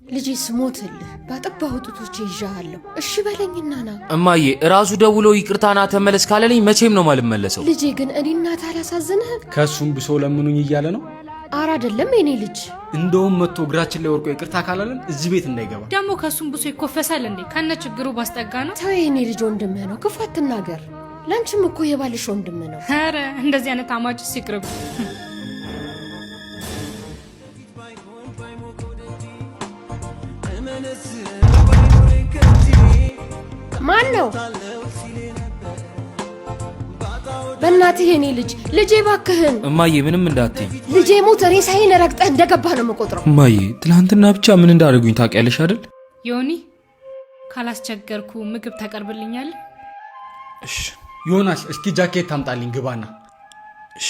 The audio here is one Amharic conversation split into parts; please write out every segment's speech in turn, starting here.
ልጄ ስሞትልህ ባጠባሁ ጡቶቼ ይዣለሁ እሺ በለኝና ና። እማዬ ራሱ ደውሎ ይቅርታና ተመለስ ካለልኝ መቼም ነው ማልመለሰው። ልጄ ግን እኔ እናት አላሳዝንህም? ከሱም ብሶ ለምኑኝ እያለ ነው። አራ አይደለም የኔ ልጅ። እንደውም መጥቶ እግራችን ላይ ወርቆ ይቅርታ ካላለን እዚህ ቤት እንዳይገባ። ደግሞ ከሱም ብሶ ይኮፈሳል እንዴ? ከነ ችግሩ ባስጠጋ ነው። ተው የኔ ልጅ ወንድምህ ነው፣ ክፉ አትናገር። ላንቺም እኮ የባልሽ ወንድም ነው። ኧረ እንደዚህ አይነት አማጭ ሲቅርብ። ማን ነው? በእናትህ የኔ ልጅ ልጄ ባክህን። እማዬ ምንም እንዳትይ። ልጄ ሞት ሬሳዬን ረግጠህ እንደገባህ ነው የምቆጥረው። እማዬ ትላንትና ብቻ ምን እንዳደረጉኝ ታውቂያለሽ አይደል? ዮኒ ካላስቸገርኩ ምግብ ታቀርብልኛል? እሺ ዮናስ እስኪ ጃኬት ታምጣልኝ ግባና። እሺ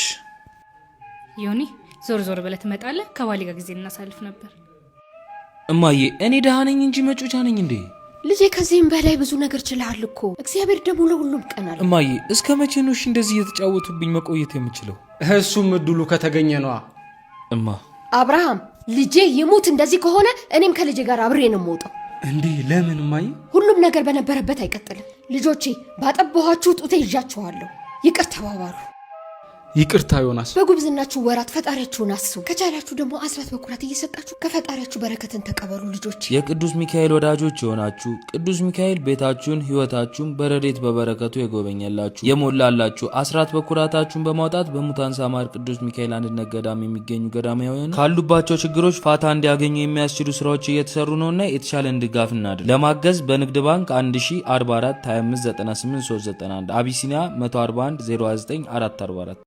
ዮኒ ዞር ዞር ብለህ ትመጣለህ። ከባሌ ጋር ጊዜ እናሳልፍ ነበር። እማዬ እኔ ደሃ ነኝ እንጂ መጮቻ ነኝ እንዴ? ልጄ ከዚህም በላይ ብዙ ነገር ችለሃል እኮ። እግዚአብሔር ደግሞ ለሁሉም ቀን አለ። እማዬ እስከ መቼ ነው እንደዚህ እየተጫወቱብኝ መቆየት የምችለው? እሱም እድሉ ከተገኘ ነዋ። እማ አብርሃም ልጄ ይሙት እንደዚህ ከሆነ እኔም ከልጄ ጋር አብሬ ነው የምወጣው። እንዴ ለምን እማዬ? ሁሉም ነገር በነበረበት አይቀጥልም። ልጆቼ ባጠባኋችሁ ጡቴ ይዣችኋለሁ። ይቅር ተባባሉ። ይቅርታ ዮናስ። በጉብዝናችሁ ወራት ፈጣሪያችሁን አስቡ። ከቻላችሁ ደግሞ አስራት በኩራት እየሰጣችሁ ከፈጣሪያችሁ በረከትን ተቀበሉ። ልጆች የቅዱስ ሚካኤል ወዳጆች የሆናችሁ ቅዱስ ሚካኤል ቤታችሁን ሕይወታችሁን በረድኤት በበረከቱ የጎበኘላችሁ የሞላላችሁ አስራት በኩራታችሁን በማውጣት በሙታን ሳማር ቅዱስ ሚካኤል አንድነት ገዳም የሚገኙ ገዳማውያን ካሉባቸው ችግሮች ፋታ እንዲያገኙ የሚያስችሉ ስራዎች እየተሰሩ ነውና የተቻለን ድጋፍ እናድርግ። ለማገዝ በንግድ ባንክ 1044 2598 391 አቢሲኒያ 141 09 444